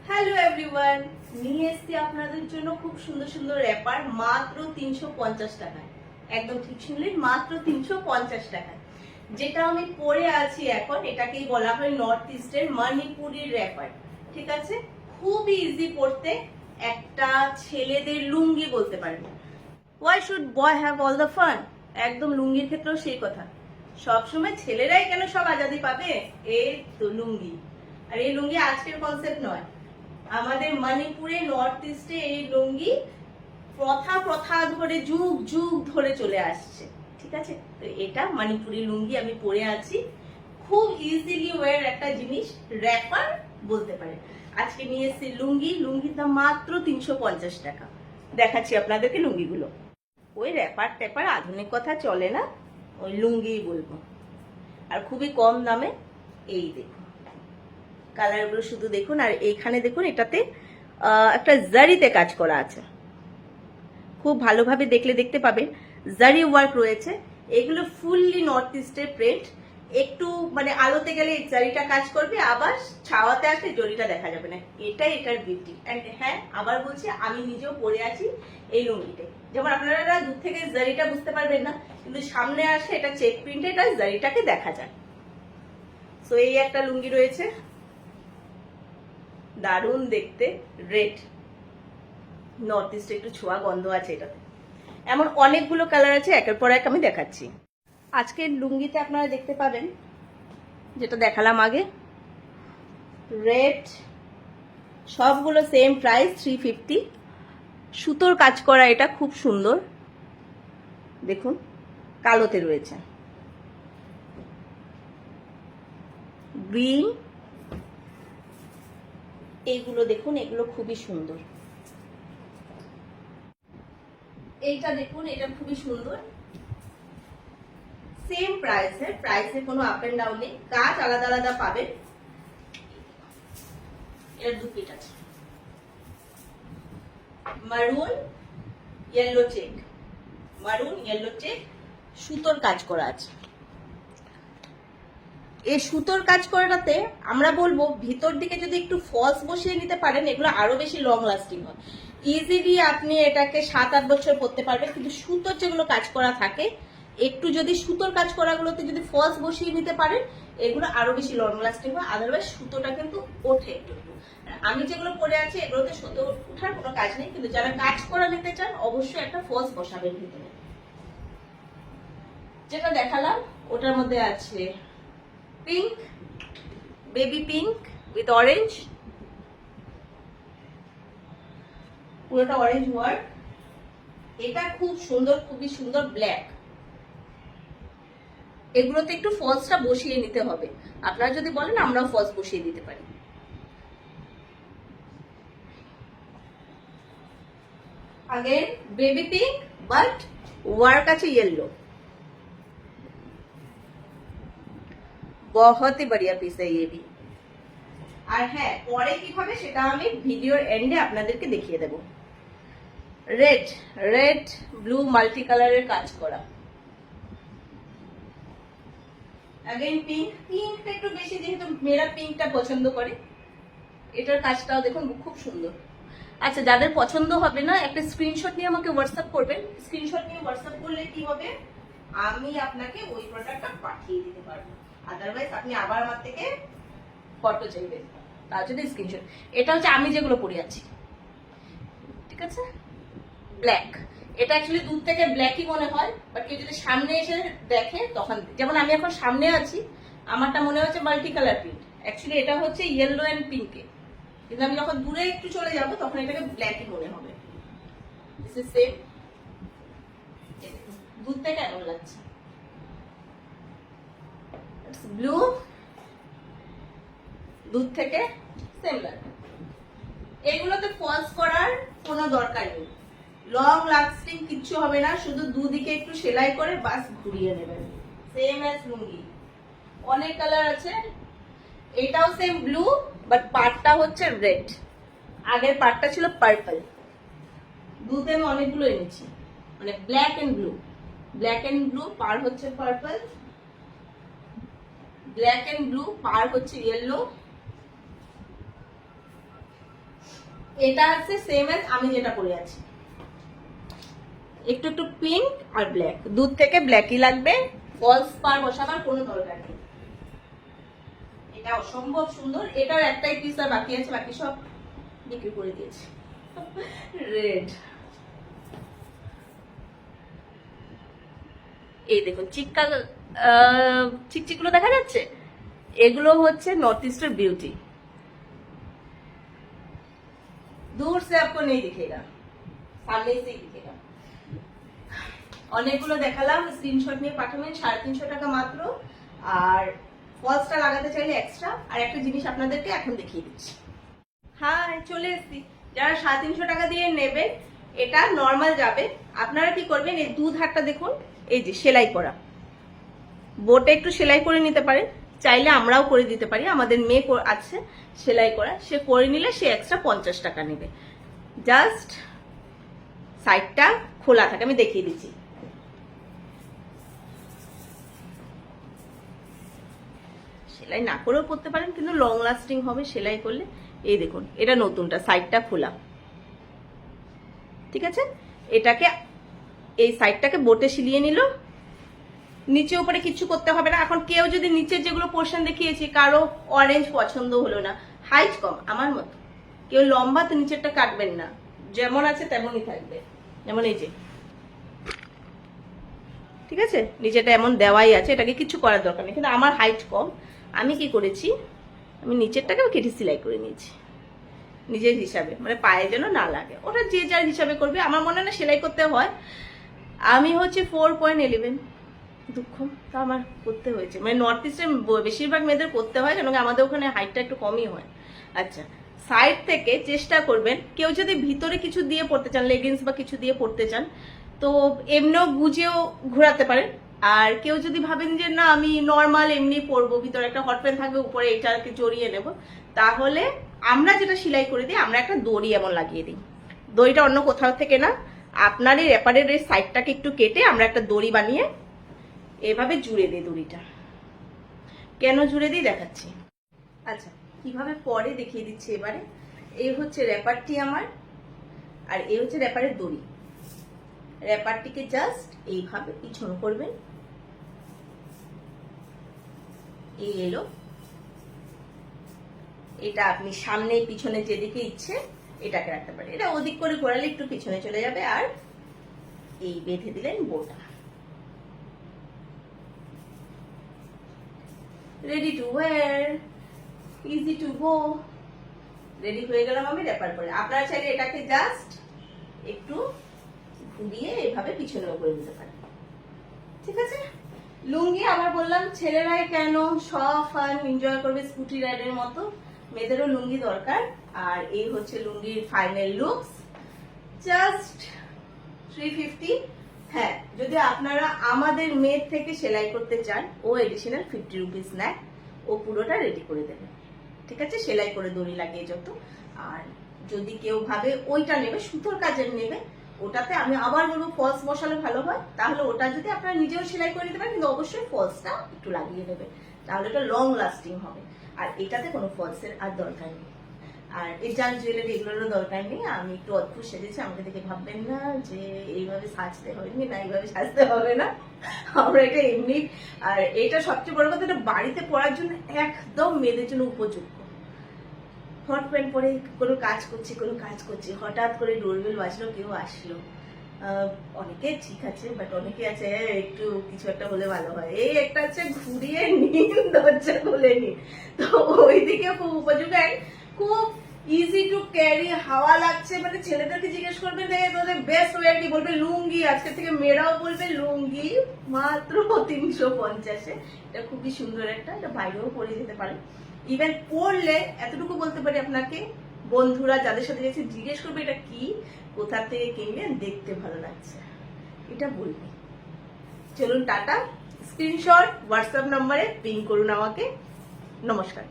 Hello everyone, নিয়ে এসেছি আপনাদের জন্য খুব সুন্দর সুন্দর র্যাপার মাত্র 350 টাকায়। একদম ঠিক শুনলেন, মাত্র 350 টাকায়। যেটা আমি পরে আছি এখন, এটাকেই বলা হয় নর্থ ইস্টের মণিপুরি র্যাপার। ঠিক আছে, খুব ইজি পড়তে, একটা ছেলেদের লুঙ্গি বলতে পারেন। Why should boy have all the fun? একদম লুঙ্গির ক্ষেত্রেও সেই কথা। সবসময় ছেলেরাই কেন সব আজাদি পাবে? এই তো লুঙ্গি। আর এই লুঙ্গি আজকের কনসেপ্ট নয়, আমাদের মণিপুরে নর্থ ইস্টে এই লুঙ্গি প্রথা প্রথা ধরে যুগ যুগ ধরে চলে আসছে। ঠিক আছে, তো এটা মণিপুরি লুঙ্গি আমি পরে আছি। খুব ইজিলি ওয়ার একটা জিনিস, র্যাপার বলতে পারে। আজকে নিয়ে এসেছি লুঙ্গি। লুঙ্গির দাম মাত্র 350 টাকা। দেখাচ্ছি আপনাদেরকে লুঙ্গিগুলো। ওই র্যাপার ট্যাপার আধুনিক কথা চলে না, ওই লুঙ্গিই বলবো, আর খুবই কম দামে। এই দেখুন কালারগুলো, শুধু দেখুন। আর এইখানে দেখুন, এটাতে একটা জারিতে কাজ করা আছে, খুব ভালোভাবে দেখলে দেখতে পাবেন জারি ওয়ার্ক রয়েছে। এগুলো ফুললি নর্থ ইস্টের প্রিন্ট। একটু মানে আলোতে গেলে এই জারিটা কাজ করবে, আবার ছাওয়াতে আসলে জরিটা দেখা যাবে না। এটাই এটার বিউটি। অ্যান্ড হ্যাঁ, আবার বলছি, আমি নিজেও পরে আছি এই লুঙ্গিতে। যেমন আপনারা দূর থেকে জারিটা বুঝতে পারবেন না, কিন্তু সামনে আসে এটা চেক প্রিন্টে, এটা জারিটাকে দেখা যায়। সো এই একটা লুঙ্গি রয়েছে, দারুণ দেখতে, রেড। নর্থ ইস্টে একটু ছোঁয়া গন্ধ আছে এটাতে। এমন অনেকগুলো কালার আছে, একের পর এক আমি দেখাচ্ছি। আজকের লুঙ্গিতে আপনারা দেখতে পাবেন যেটা দেখালাম আগে, রেড। সবগুলো সেম প্রাইস 350। সুতোর কাজ করা, এটা খুব সুন্দর। দেখুন কালোতে রয়েছে, গ্রিন। এইগুলো দেখুন, এগুলো খুবই সুন্দর। এইটা দেখুন, এটা খুবই সুন্দর। সেম প্রাইসে কোনো আপ এন্ড ডাউন নেই, কাজ আলাদা আলাদা পাবেন। এর দু পিট আছে, মারুন ইয়েলো চেক, মারুন ইয়েলো চেক, সুতোর কাজ করা আছে। এই সুতোর কাজ করাটাতে আমরা বলবো ভিতর দিকে যদি একটু ফলস বসিয়ে নিতে পারেন, এগুলো আরো বেশি লং লাস্টিং হয়। ইজিলি আপনি এটাকে 7-8 বছর পরতে পারবেন। কিন্তু সুতোর যেগুলো কাজ করা থাকে, একটু যদি সুতোর কাজ করাগুলোতে যদি ফলস বসিয়ে নিতে পারেন, এগুলো আরো বেশি লং লাস্টিং হয়। আদারওয়াইজ সুতোটা কিন্তু ওঠে একটু একটু। আমি যেগুলো পরে আছি এগুলোতে সুতো ওঠার কোনো কাজ নেই, কিন্তু যারা কাজ করা নিতে চান অবশ্যই একটা ফলস বসাবেন ভিতরে। যেটা দেখালাম ওটার মধ্যে আছে pink, baby pink with orange, পুরোটা অরেঞ্জ ওয়ার্ক। এটা খুব সুন্দর, খুবই সুন্দর, ব্ল্যাক। এগুলোতে একটু ফলসটা বসিয়ে নিতে হবে। আপনারা যদি বলেন আমরাও ফলস বসিয়ে দিতে পারি। আগে বেবি পিঙ্ক বাট ওয়ার্ক আছে येलो। बहुत ही बढ़िया पीस है ये भी। আর হ্যাঁ, পরে কিভাবে সেটা আমি ভিডিওর এন্ডে আপনাদেরকে দেখিয়ে দেব। রেড, রেড ব্লু মাল্টি কালারের কাজ করা। अगेन পিঙ্ক, পিঙ্কটা একটু বেশি, যেহেতু মেয়েরা পিঙ্কটা পছন্দ করে। এটার কাজটাও দেখুন খুব সুন্দর। আচ্ছা, যাদের পছন্দ হবে না, একটা স্ক্রিনশট নিয়ে আমাকে হোয়াটসঅ্যাপ করবেন। স্ক্রিনশট নিয়ে হোয়াটসঅ্যাপ করলে কি হবে, আমি আপনাকে ওই প্রোডাক্টটা পাঠিয়ে দিতে পারবো। আদারওয়াইজ আপনি আবার আমার থেকে ফটো চাইবেন, তার জন্য স্ক্রিনশট। এটা হচ্ছে আমি যেগুলো পরে আছি, ঠিক আছে। ব্ল্যাক, এটা অ্যাকচুয়ালি দূর থেকে ব্ল্যাকই মনে হয়, বাট কেউ যদি সামনে এসে দেখে তখন, যেমন আমি এখন সামনে আছি, আমারটা মনে হচ্ছে মাল্টি কালার প্রিন্ট। অ্যাকচুয়ালি এটা হচ্ছে ইয়েলো এন্ড পিঙ্কে, কিন্তু আমি যখন দূরে একটু চলে যাব তখন এটাকে ব্ল্যাকই মনে হবে। দিস ইজ সেম, দূর থেকে এমন লাগছে। ব্লু, দূর থেকে সেম লাগে। এগুলোতে ফলস করার কোনো দরকার নেই, লং লাস্টিং কিচ্ছু হবে না, শুধু দুদিকে একটু সেলাই করে বাস ঘুরিয়ে নেবেন। সেম অ্যাজ লুঙ্গি, অনেক কালার আছে। এটাও সেম ব্লু, বাট পার্টটা হচ্ছে রেড, আগের পার্টটা ছিল পার্পল। ব্লুতে আমি অনেকগুলো এনেছি, মানে black and blue, black and blue, পার হচ্ছে পার্পল, ব্ল্যাক এন্ড ব্লু, পার হচ্ছে ইয়েলো, এটা আছে সেম এজ আমি যেটা পরে আছি, একটু একটু পিঙ্ক আর ব্ল্যাক, দুধ থেকে ব্ল্যাকই লাগবে, ফলস পার বসাবার কোনো দরকার নেই। এটা অসম্ভব সুন্দর, এটার একটাই পিস আর বাকি আছে, বাকি সব বিক্রি করে দিয়েছি। রেড, এই দেখুন চিকটা চিকচিকগুলো দেখা যাচ্ছে, এগুলো হচ্ছে নর্থ ইস্টের বিউটি, दूर से आपको नहीं दिखेगा, सामने से ही दिखेगा। অনেকগুলো দেখালাম, স্ক্রিনশট নিয়ে পাঠাবেন, 350 টাকা মাত্র। আর ফলসটা লাগাতে চাইলে এক্সট্রা। আর একটা জিনিস আপনাদেরকে এখন দেখিয়ে দিচ্ছি। হ্যাঁ চলে এসেছি। যারা 350 টাকা দিয়ে নেবেন, এটা নর্মাল যাবে। আপনারা কি করবেন, এই দুধ হাটটা দেখুন, এই যে সেলাই করা, বোটে একটু সেলাই করে নিতে পারেন, চাইলে আমরাও করে দিতে পারি, আমাদের মেয়ে আছে সেলাই করা, সে করে নিলে সে এক্সট্রা 50 টাকা নেবে। জাস্ট সাইডটা খোলা থাকে, আমি দেখিয়ে দিচ্ছি। সেলাই না করেও পরতে পারেন, কিন্তু লং লাস্টিং হবে সেলাই করলে। এই দেখুন, এটা নতুনটা, সাইডটা খোলা, ঠিক আছে। এটাকে এই সাইডটাকে বোটে সিলিয়ে নিল, নিচে উপরে কিছু করতে হবে না। এখন কেউ যদি নিচের যেগুলো পোর্শন দেখিয়েছি, কারো অরেঞ্জ পছন্দ হলো না, হাইট কম আমার মতো, কেউ লম্বা তো নিচেরটা কাটবেন না, যেমন আছে তেমনই থাকবে, যেমন এই যে, ঠিক আছে, নিচেটা এমন দেওয়াই আছে, এটাকে কিছু করার দরকার নেই। কিন্তু আমার হাইট কম, আমি কি করেছি, আমি নিচেরটাকেও কেটে সেলাই করে নিয়েছি নিজের হিসাবে, মানে পায়ে যেন না লাগে। ওটা যে যার হিসাবে করবে, আমার মনে হয় না সেলাই করতে হয়। আমি হচ্ছে 4.11, দুঃখ তা আমার করতে হয়েছে, মানে নর্থ ইস্টে বেশিরভাগ মেয়েদের করতে হয়, কেন আমাদের ওখানে হাইটটা একটু কমই হয়। আচ্ছা, সাইড থেকে চেষ্টা করবেন, কেউ যদি ভিতরে কিছু দিয়ে পড়তে চান, লেগিংস বা কিছু দিয়ে পড়তে চান, তো এমনিও গুজেও ঘোরাতে পারেন। আর কেউ যদি ভাবেন যে না আমি নর্মাল এমনি পরবো, ভিতরে একটা হট প্যান্ট থাকবে, উপরে এটাকে জড়িয়ে নেব, তাহলে আমরা যেটা সেলাই করে দিই, আমরা একটা দড়ি এমন লাগিয়ে দিই। দড়িটা অন্য কোথাও থেকে না, আপনার এই র্যাপারের এই সাইডটাকে একটু কেটে আমরা একটা দড়ি বানিয়ে এভাবে জুড়ে দিই দড়িটা। কেন জুড়ে দিই দেখাচ্ছি। আচ্ছা, কিভাবে পরে দেখিয়ে দিচ্ছি এবারে। এই হচ্ছে র্যাপারটি আমার, আর এই হচ্ছে র্যাপারের দড়ি। র্যাপারটিকে জাস্ট এইভাবে পিছন করবেন, এই এলো, এটা আপনি সামনে পিছনে যেদিকে ইচ্ছে এটাকে রাখতে পারেন। এটা ওদিক করে ঘোরালে একটু পিছনে চলে যাবে, আর এই বেঁধে দিলেন বোটা। Ready to wear, easy to go. Ready হয়ে গেলাম আমি র্যাপার করে। আপনারা চাইলে এটাকে জাস্ট একটু ঘুরিয়ে এভাবে পিছনেও করে দিতে পারেন, ঠিক আছে। লুঙ্গি আবার বললাম, ছেলেরাই কেন সব ফান এনজয় করবে স্কুটি রাইডের মতো, মেয়েদেরও লুঙ্গি দরকার। আর এই হচ্ছে লুঙ্গির ফাইনাল লুকস, জাস্ট 350। হ্যাঁ, যদি আপনারা আমাদের মেয়ের থেকে সেলাই করতে চান, ও এডিশনাল 50 রুপিস নেয়, ও পুরোটা রেডি করে দেবে, ঠিক আছে, সেলাই করে দড়ি লাগিয়ে যত। আর যদি কেউ ভাবে ওইটা নেবে, সুতোর কাজের নেবে, ওটাতে আমি আবার বলবো ফলস বসালে ভালো হয়, তাহলে ওটা যদি আপনারা নিজেও সেলাই করে নিতে পারেন, কিন্তু অবশ্যই ফলসটা একটু লাগিয়ে দেবে, তাহলে এটা লং লাস্টিং হবে। আর এটাতে কোনো ফলসের আর দরকার নেই, আর এই জাল জুয়েলারি এগুলোরও দরকার নেই। আমি একটু অদ্ভুত সেজেছি, আমাকে দেখে ভাববেন না যে এইভাবে সাজতে হয়নি, না এইভাবে সাজতে হবে না, আমরা এটা এমনি। আর এটা সবচেয়ে বড় কথা, এটা বাড়িতে পরার জন্য একদম মেয়েদের জন্য উপযুক্ত। হট প্যান্ট পরে কোনো কাজ করছি, হঠাৎ করে ডোরবেল বাজলো, কেউ আসলো, অনেকে ঠিক আছে, বাট অনেকে আছে একটু কিছু একটা হলে ভালো হয়, এই একটা হচ্ছে ঘুরিয়ে নিন, দরজা খুলে নিন, তো ওইদিকে খুব উপযোগী, খুব ইজি টু ক্যারি, হাওয়া লাগছে। মানে ছেলেদেরকে জিজ্ঞেস করবে তোদের বেস্ট ওয়্যার কি, বলবে লুঙ্গি। আজকে থেকে মেয়েরাও বলবে লুঙ্গি, মাত্র 350-এ। এটা খুবই সুন্দর একটা, এটা বাইরেও পরে যেতে পারে। ইভেন পরলে এতটুকু বলতে পারি আপনাকে, বন্ধুরা যাদের সাথে গেছে জিজ্ঞেস করবে এটা কি, কোথা থেকে কিনলেন, দেখতে ভালো লাগছে, এটা বলবে। চলুন টাটা, স্ক্রিনশট হোয়াটসঅ্যাপ নম্বরে পিন করুন আমাকে। নমস্কার।